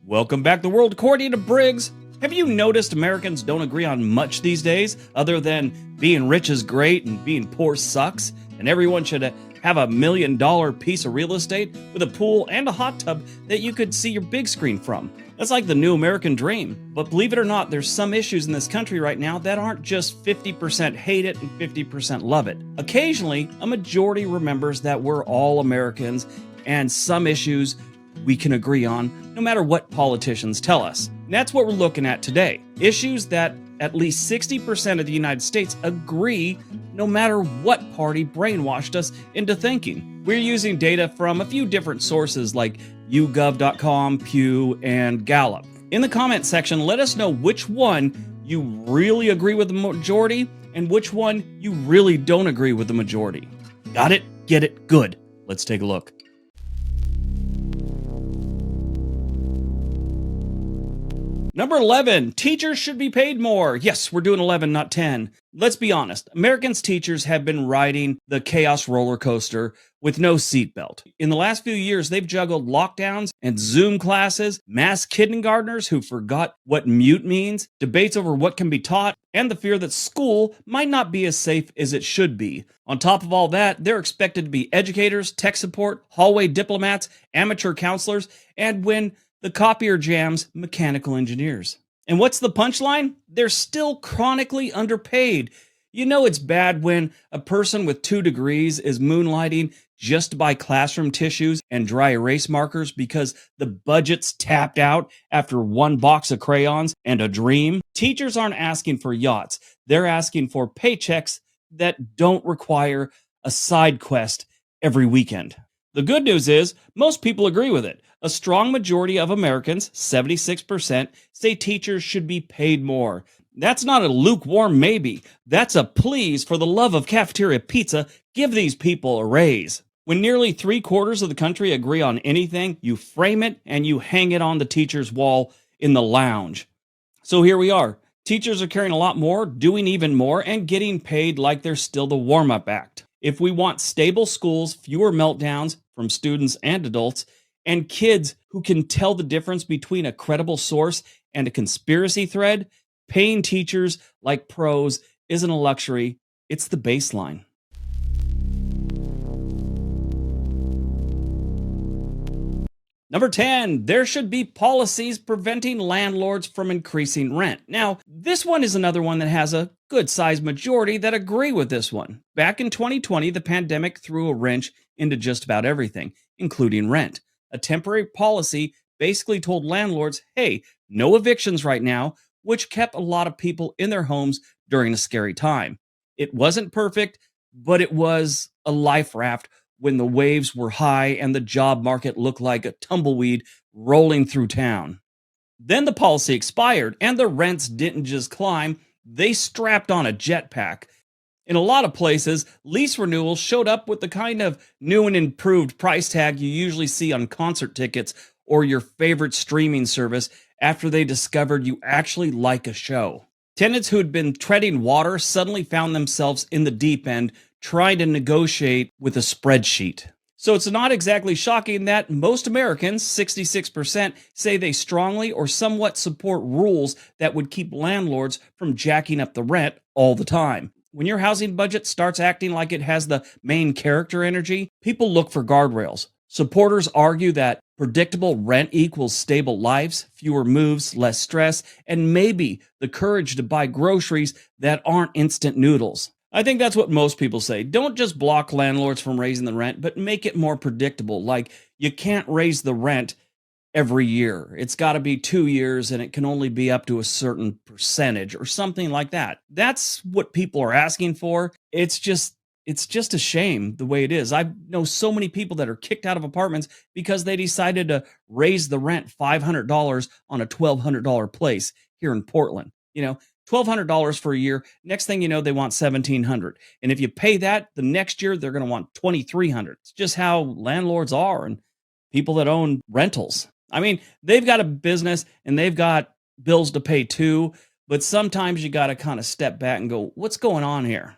Welcome back to the world according to Briggs. Have you noticed Americans don't agree on much these days, other than being rich is great and being poor sucks, and everyone should have a $1 million piece of real estate with a pool and a hot tub that you could see your big screen from? That's like the new American dream. But believe it or not, there's some issues in this country right now that aren't just 50% hate it and 50% love it. Occasionally, a majority remembers that we're all Americans and some issues we can agree on, no matter what politicians tell us. And that's what we're looking at today. Issues that at least 60% of the United States agree, no matter what party brainwashed us into thinking. We're using data from a few different sources like YouGov.com, Pew, and Gallup. In the comment section, let us know which one you really agree with the majority and which one you really don't agree with the majority. Got it? Get it? Good. Let's take a look. Number 11, teachers should be paid more. Yes, we're doing 11, not 10. Let's be honest. Americans' teachers have been riding the chaos roller coaster with no seatbelt. In the last few years, they've juggled lockdowns and Zoom classes, mass kindergartners who forgot what mute means, debates over what can be taught, and the fear that school might not be as safe as it should be. On top of all that, they're expected to be educators, tech support, hallway diplomats, amateur counselors, and when the copier jams, mechanical engineers. And what's the punchline? They're still chronically underpaid. You know it's bad when a person with 2 degrees is moonlighting just to buy classroom tissues and dry erase markers because the budget's tapped out after 1 box of crayons and a dream. Teachers aren't asking for yachts. They're asking for paychecks that don't require a side quest every weekend. The good news is most people agree with it. A strong majority of Americans, 76%, say teachers should be paid more. That's not a lukewarm maybe. That's a please, for the love of cafeteria pizza, give these people a raise. When nearly 3/4 of the country agree on anything, you frame it and you hang it on the teacher's wall in the lounge. So here we are. Teachers are carrying a lot more, doing even more, and getting paid like they're still the warm-up act. If we want stable schools, fewer meltdowns from students and adults, and kids who can tell the difference between a credible source and a conspiracy thread, paying teachers like pros isn't a luxury, it's the baseline. Number 10, there should be policies preventing landlords from increasing rent. Now, this one is another one that has a good-sized majority that agree with this one. Back in 2020, the pandemic threw a wrench into just about everything, including rent. A temporary policy basically told landlords, hey, no evictions right now, which kept a lot of people in their homes during a scary time. It wasn't perfect, but it was a life raft when the waves were high and the job market looked like a tumbleweed rolling through town. Then the policy expired and the rents didn't just climb, they strapped on a jetpack. In a lot of places, lease renewals showed up with the kind of new and improved price tag you usually see on concert tickets or your favorite streaming service after they discovered you actually like a show. Tenants who had been treading water suddenly found themselves in the deep end trying to negotiate with a spreadsheet. So it's not exactly shocking that most Americans, 66%, say they strongly or somewhat support rules that would keep landlords from jacking up the rent all the time. When your housing budget starts acting like it has the main character energy, people look for guardrails. Supporters argue that predictable rent equals stable lives, fewer moves, less stress, and maybe the courage to buy groceries that aren't instant noodles. I think that's what most people say. Don't just block landlords from raising the rent, but make it more predictable. Like, you can't raise the rent every year. It's got to be 2 years and it can only be up to a certain percentage or something like that. That's what people are asking for. It's just a shame the way it is. I know so many people that are kicked out of apartments because they decided to raise the rent $500 on a $1,200 place here in Portland. $1,200 for a year. Next thing you know, they want $1,700. And if you pay that, the next year they're going to want $2,300. It's just how landlords are and people that own rentals. I mean, they've got a business and they've got bills to pay too, but sometimes you got to kind of step back and go, what's going on here?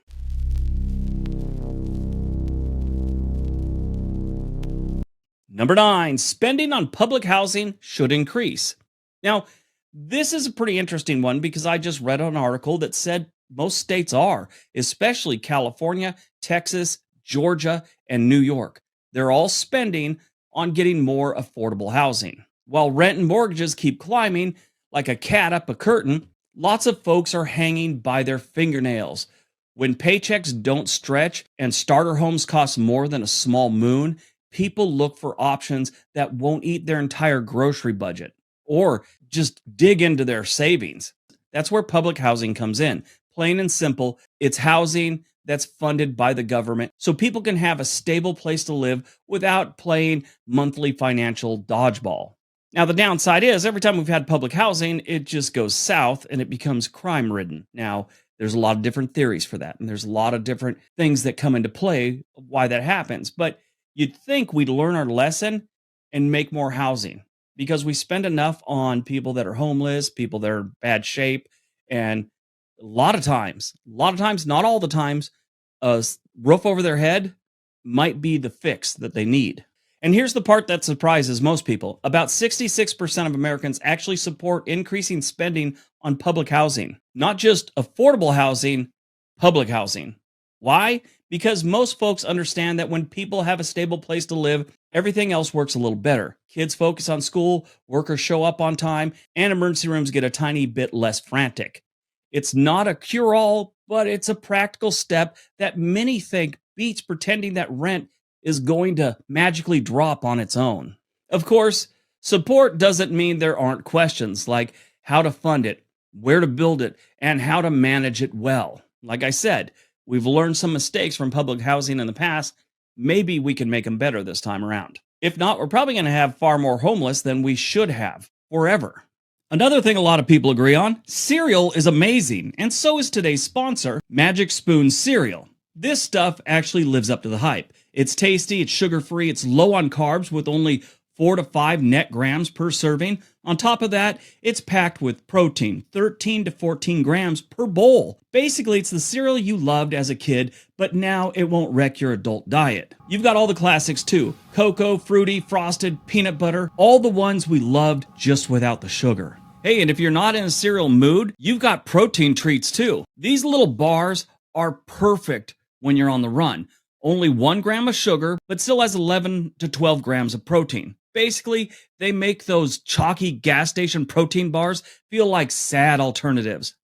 Number 9, spending on public housing should increase. Now, this is a pretty interesting one because I just read an article that said most states are, especially California, Texas, Georgia, and New York. They're all spending on getting more affordable housing. While rent and mortgages keep climbing like a cat up a curtain, lots of folks are hanging by their fingernails. When paychecks don't stretch and starter homes cost more than a small moon, people look for options that won't eat their entire grocery budget or just dig into their savings. That's where public housing comes in. Plain and simple, it's housing that's funded by the government so people can have a stable place to live without playing monthly financial dodgeball. Now, the downside is every time we've had public housing, it just goes south and it becomes crime ridden. Now, there's a lot of different theories for that, and there's a lot of different things that come into play of why that happens. But you'd think we'd learn our lesson and make more housing because we spend enough on people that are homeless, people that are in bad shape, and a lot of times, not all the times, roof over their head might be the fix that they need. And here's the part that surprises most people. About 66% of Americans actually support increasing spending on public housing, not just affordable housing, public housing. Why? Because most folks understand that when people have a stable place to live, everything else works a little better. Kids focus on school, workers show up on time, and emergency rooms get a tiny bit less frantic. It's not a cure-all, but it's a practical step that many think beats pretending that rent is going to magically drop on its own. Of course, support doesn't mean there aren't questions like how to fund it, where to build it, and how to manage it well. Like I said, we've learned some mistakes from public housing in the past. Maybe we can make them better this time around. If not, we're probably going to have far more homeless than we should have forever. Another thing a lot of people agree on, cereal is amazing, and so is today's sponsor, Magic Spoon Cereal. This stuff actually lives up to the hype. It's tasty, it's sugar-free, it's low on carbs with only 4 to 5 net grams per serving. On top of that, it's packed with protein, 13 to 14 grams per bowl. Basically, it's the cereal you loved as a kid, but now it won't wreck your adult diet. You've got all the classics too. Cocoa, fruity, frosted, peanut butter, all the ones we loved just without the sugar. Hey, and if you're not in a cereal mood, you've got protein treats too. These little bars are perfect when you're on the run. Only 1 gram of sugar, but still has 11 to 12 grams of protein. Basically, they make those chalky gas station protein bars feel like sad alternatives.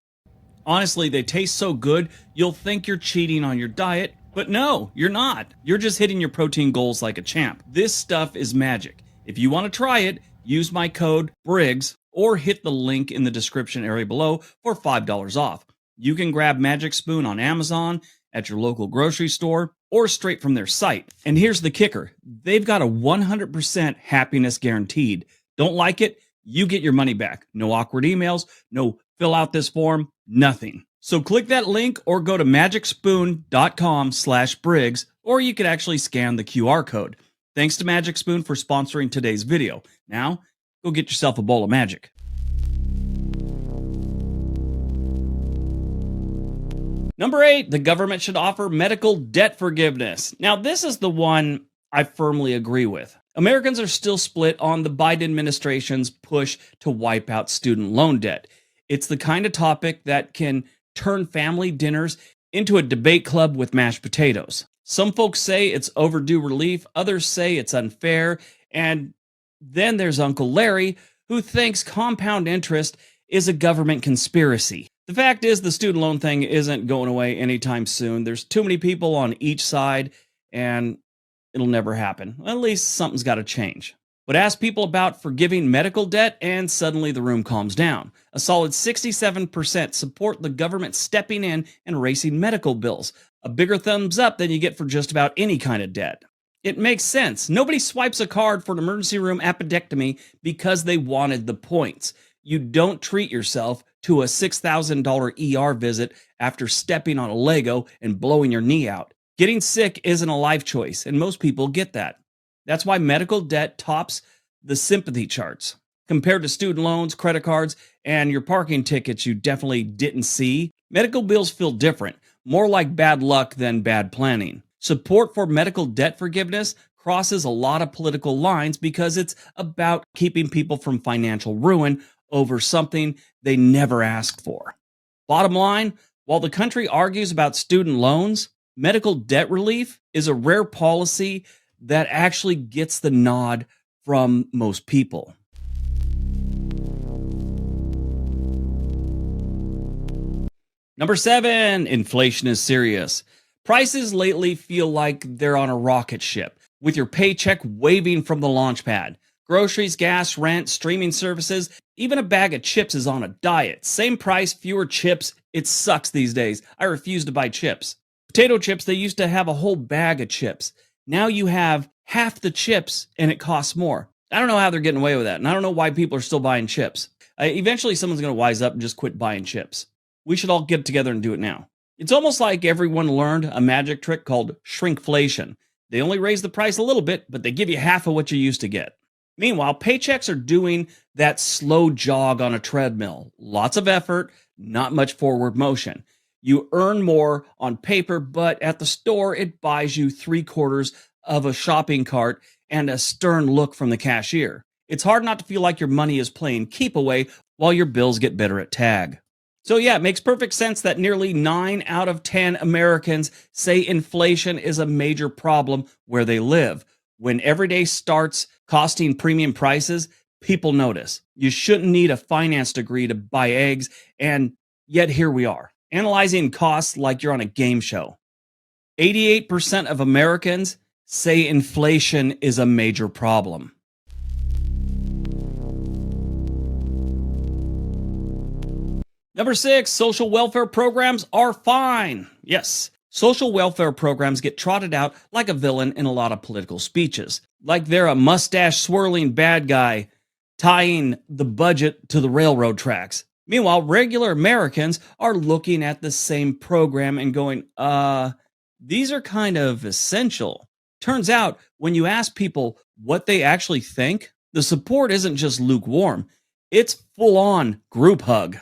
Honestly, they taste so good, you'll think you're cheating on your diet, but no, you're not. You're just hitting your protein goals like a champ. This stuff is magic. If you want to try it, use my code Briggs or hit the link in the description area below for $5 off. You can grab Magic Spoon on Amazon, at your local grocery store, or straight from their site. And here's the kicker. They've got a 100% happiness guaranteed. Don't like it? You get your money back. No awkward emails, no fill out this form, nothing. So click that link or go to magicspoon.com/Briggs, or you could actually scan the QR code. Thanks to Magic Spoon for sponsoring today's video. Now, go get yourself a bowl of magic. Number 8, the government should offer medical debt forgiveness. Now, this is the one I firmly agree with. Americans are still split on the Biden administration's push to wipe out student loan debt. It's the kind of topic that can turn family dinners into a debate club with mashed potatoes. Some folks say it's overdue relief, others say it's unfair, and then there's Uncle Larry, who thinks compound interest is a government conspiracy. The fact is, the student loan thing isn't going away anytime soon. There's too many people on each side, and it'll never happen. At least something's got to change. But ask people about forgiving medical debt, and suddenly the room calms down. A solid 67% support the government stepping in and erasing medical bills. A bigger thumbs up than you get for just about any kind of debt. It makes sense. Nobody swipes a card for an emergency room appendectomy because they wanted the points. You don't treat yourself to a $6,000 ER visit after stepping on a Lego and blowing your knee out. Getting sick isn't a life choice, and most people get that. That's why medical debt tops the sympathy charts. Compared to student loans, credit cards, and your parking tickets you definitely didn't see, medical bills feel different, more like bad luck than bad planning. Support for medical debt forgiveness crosses a lot of political lines because it's about keeping people from financial ruin over something they never asked for. Bottom line, while the country argues about student loans, medical debt relief is a rare policy that actually gets the nod from most people. Number 7, inflation is serious. Prices lately feel like they're on a rocket ship, with your paycheck waving from the launch pad. Groceries, gas, rent, streaming services, even a bag of chips is on a diet. Same price, fewer chips. It sucks these days. I refuse to buy chips. Potato chips, they used to have a whole bag of chips. Now you have half the chips and it costs more. I don't know how they're getting away with that, and I don't know why people are still buying chips. Eventually, someone's going to wise up and just quit buying chips. We should all get together and do it now. It's almost like everyone learned a magic trick called shrinkflation. They only raise the price a little bit, but they give you half of what you used to get. Meanwhile, paychecks are doing that slow jog on a treadmill. Lots of effort, not much forward motion. You earn more on paper, but at the store, it buys you 3/4 of a shopping cart and a stern look from the cashier. It's hard not to feel like your money is playing keep away while your bills get better at tag. So yeah, it makes perfect sense that nearly 9 out of 10 Americans say inflation is a major problem where they live. When every day starts costing premium prices, people notice. You shouldn't need a finance degree to buy eggs, and yet here we are, analyzing costs like you're on a game show. 88% of Americans say inflation is a major problem. Number 6, social welfare programs are fine. Yes, social welfare programs get trotted out like a villain in a lot of political speeches, like they're a mustache swirling bad guy tying the budget to the railroad tracks. Meanwhile, regular Americans are looking at the same program and going, these are kind of essential. Turns out, when you ask people what they actually think, the support isn't just lukewarm, it's full on group hug.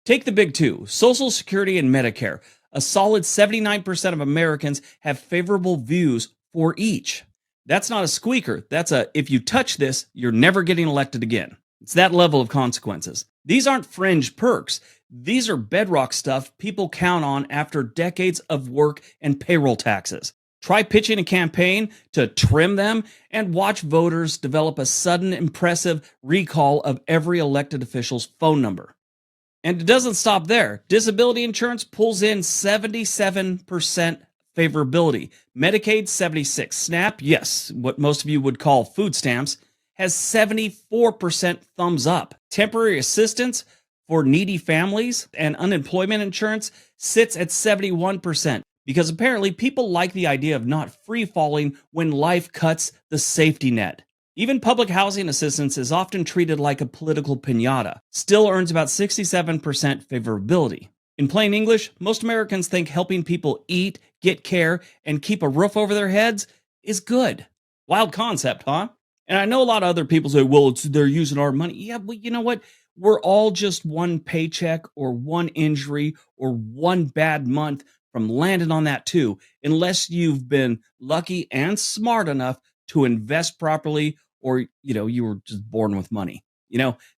Take the big two, Social Security and Medicare. A solid 79% of Americans have favorable views for each. That's not a squeaker. That's a, if you touch this, you're never getting elected again. It's that level of consequences. These aren't fringe perks. These are bedrock stuff people count on after decades of work and payroll taxes. Try pitching a campaign to trim them and watch voters develop a sudden impressive recall of every elected official's phone number. And it doesn't stop there. Disability insurance pulls in 77% favorability. Medicaid, 76. SNAP, yes, what most of you would call food stamps, has 74% thumbs up. Temporary assistance for needy families and unemployment insurance sits at 71%, because apparently people like the idea of not free falling when life cuts the safety net. Even public housing assistance is often treated like a political piñata, still earns about 67% favorability. In plain English, most Americans think helping people eat, get care, and keep a roof over their heads is good. Wild concept, huh? And I know a lot of other people say, well, they're using our money. Yeah, but you know what? We're all just one paycheck or one injury or one bad month from landing on that too, unless you've been lucky and smart enough to invest properly, or you were just born with money.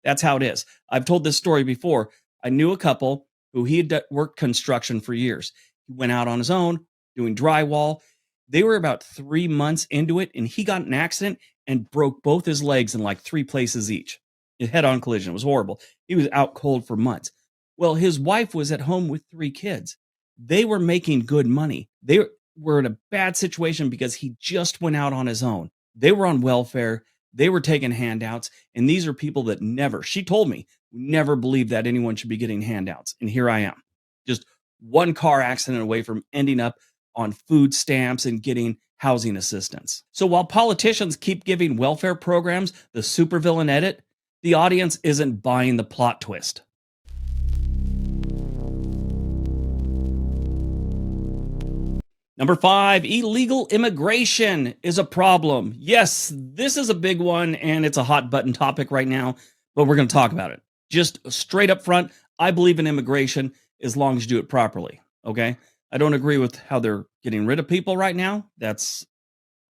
That's how it is. I've told this story before. I knew a couple who he had worked construction for years. He went out on his own doing drywall. They were about 3 months into it, and he got in an accident and broke both his legs in like 3 places each. A head-on collision. It was horrible. He was out cold for months. Well, his wife was at home with 3 kids. They were making good money. They were in a bad situation because he just went out on his own. They were on welfare. They were taking handouts. And these are people that she told me, never believed that anyone should be getting handouts. And here I am, just one car accident away from ending up on food stamps and getting housing assistance. So while politicians keep giving welfare programs the supervillain edit, the audience isn't buying the plot twist. Number 5, illegal immigration is a problem. Yes, this is a big one, and it's a hot button topic right now, but we're going to talk about it. Just straight up front, I believe in immigration as long as you do it properly, okay? I don't agree with how they're getting rid of people right now. That's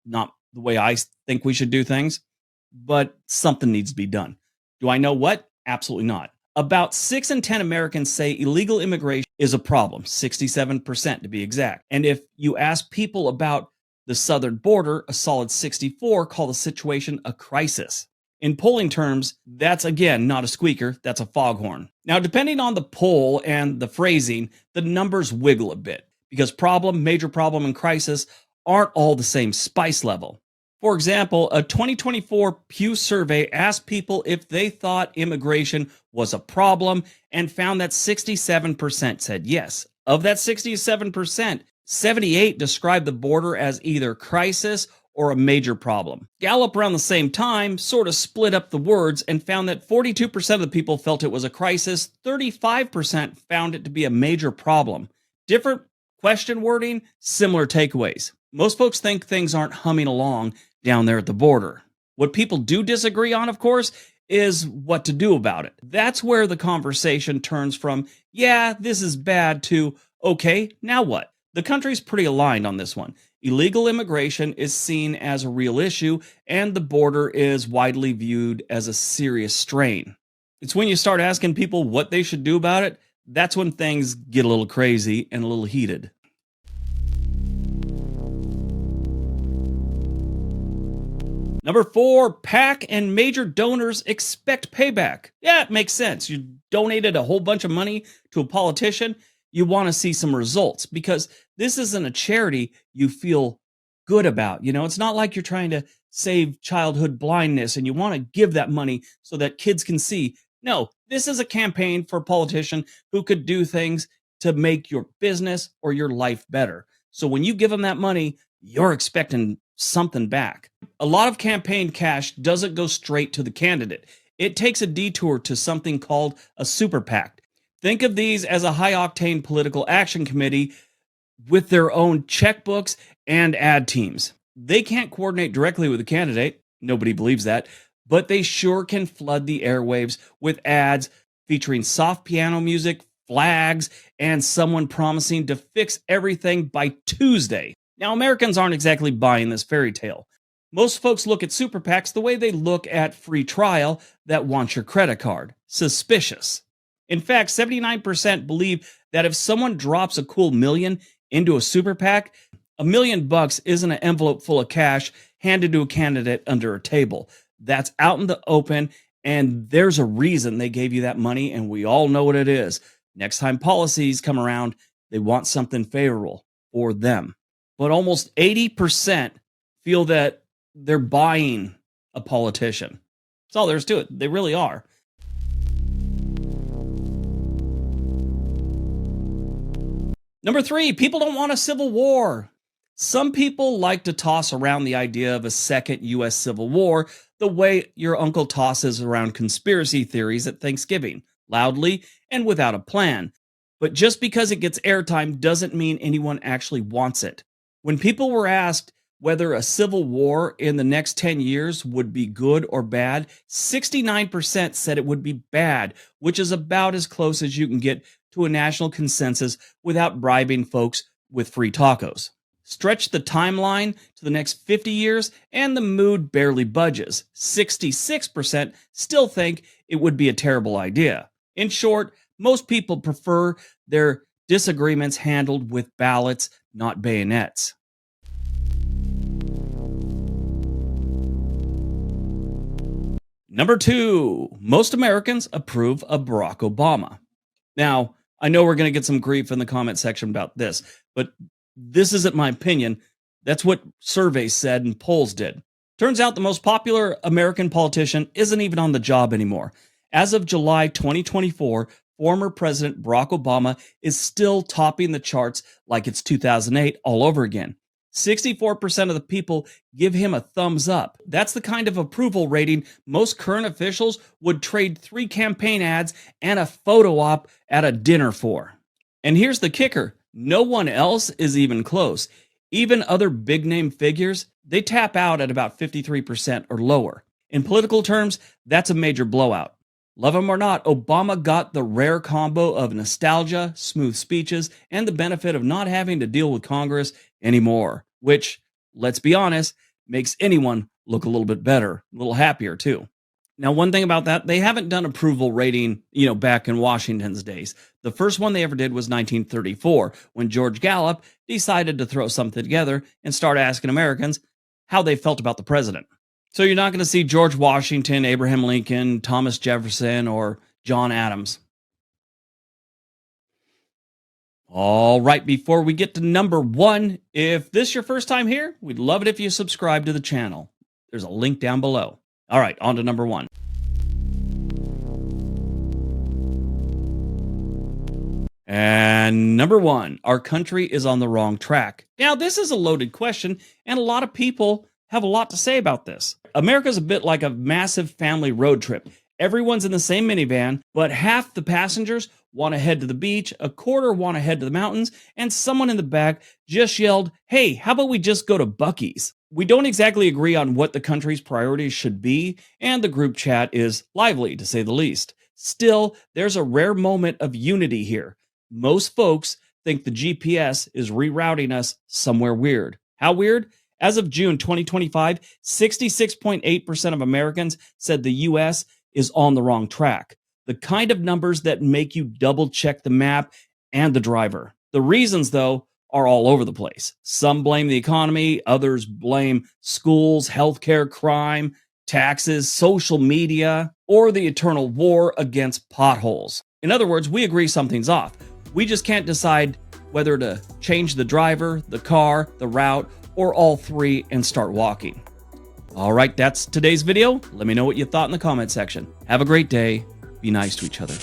not the way I think we should do things, but something needs to be done. Do I know what? Absolutely not. About 6 in 10 Americans say illegal immigration is a problem, 67% to be exact. And if you ask people about the southern border, a solid 64 call the situation a crisis. In polling terms, that's again not a squeaker, that's a foghorn. Now, depending on the poll and the phrasing, the numbers wiggle a bit because problem, major problem, and crisis aren't all the same spice level. For example, a 2024 Pew survey asked people if they thought immigration was a problem and found that 67% said yes. Of that 67%, 78 described the border as either crisis or a major problem. Gallup around the same time sort of split up the words and found that 42% of the people felt it was a crisis, 35% found it to be a major problem. Different question wording, similar takeaways. Most folks think things aren't humming along down there at the border. What people do disagree on, of course, is what to do about it. That's where the conversation turns from, yeah, this is bad, to, okay, now what? The country's pretty aligned on this one. Illegal immigration is seen as a real issue, and the border is widely viewed as a serious strain. It's when you start asking people what they should do about it, that's when things get a little crazy and a little heated. Number 4, PAC and major donors expect payback. Yeah, it makes sense. You donated a whole bunch of money to a politician. You want to see some results because this isn't a charity you feel good about. You know, it's not like you're trying to save childhood blindness and you want to give that money so that kids can see. No, this is a campaign for a politician who could do things to make your business or your life better. So when you give them that money, you're expecting something back. A lot of campaign cash doesn't go straight to the candidate. It takes a detour to something called a super PAC. Think of these as a high-octane political action committee with their own checkbooks and ad teams. They can't coordinate directly with the candidate. Nobody believes that. But they sure can flood the airwaves with ads featuring soft piano music, flags, and someone promising to fix everything by Tuesday. Now, Americans aren't exactly buying this fairy tale. Most folks look at super PACs the way they look at free trial that wants your credit card. Suspicious. In fact, 79% believe that if someone drops a cool million into a super PAC, $1 million isn't an envelope full of cash handed to a candidate under a table. That's out in the open, and there's a reason they gave you that money, and we all know what it is. Next time policies come around, they want something favorable for them. But almost 80% feel that they're buying a politician. That's all there is to it. They really are. Number 3, people don't want a civil war. Some people like to toss around the idea of a second U.S. Civil War the way your uncle tosses around conspiracy theories at Thanksgiving, loudly and without a plan. But just because it gets airtime doesn't mean anyone actually wants it. When people were asked whether a civil war in the next 10 years would be good or bad, 69% said it would be bad, which is about as close as you can get to a national consensus without bribing folks with free tacos. Stretch the timeline to the next 50 years, and the mood barely budges. 66% still think it would be a terrible idea. In short, most people prefer their disagreements handled with ballots, not bayonets. Number 2, most Americans approve of Barack Obama. Now, I know we're going to get some grief in the comment section about this, but this isn't my opinion. That's what surveys said and polls did. Turns out the most popular American politician isn't even on the job anymore. As of July 2024, former President Barack Obama is still topping the charts like it's 2008 all over again. 64% of the people give him a thumbs up. That's the kind of approval rating most current officials would trade 3 campaign ads and a photo op at a dinner for. And here's the kicker. No one else is even close. Even other big-name figures, they tap out at about 53% or lower. In political terms, that's a major blowout. Love him or not, Obama got the rare combo of nostalgia, smooth speeches, and the benefit of not having to deal with Congress anymore. Which, let's be honest, makes anyone look a little bit better, a little happier too. Now, one thing about that, they haven't done approval rating, back in Washington's days. The first one they ever did was 1934, when George Gallup decided to throw something together and start asking Americans how they felt about the president. So you're not going to see George Washington, Abraham Lincoln, Thomas Jefferson, or John Adams. All right, before we get to number 1, if this is your first time here, we'd love it if you subscribe to the channel. There's a link down below. All right, on to number 1. And number 1, our country is on the wrong track. Now, this is a loaded question, and a lot of people have a lot to say about this. America's a bit like a massive family road trip. Everyone's in the same minivan, but half the passengers want to head to the beach, a quarter want to head to the mountains, and someone in the back just yelled, "Hey, how about we just go to Buc-ee's?" We don't exactly agree on what the country's priorities should be, and the group chat is lively, to say the least. Still, there's a rare moment of unity here. Most folks think the GPS is rerouting us somewhere weird. How weird? As of June 2025, 66.8% of Americans said the U.S. is on the wrong track. The kind of numbers that make you double check the map and the driver. The reasons, though, are all over the place. Some blame the economy, others blame schools, healthcare, crime, taxes, social media, or the eternal war against potholes. In other words, we agree something's off. We just can't decide whether to change the driver, the car, the route, or all three and start walking. All right, that's today's video. Let me know what you thought in the comment section. Have a great day. Be nice to each other.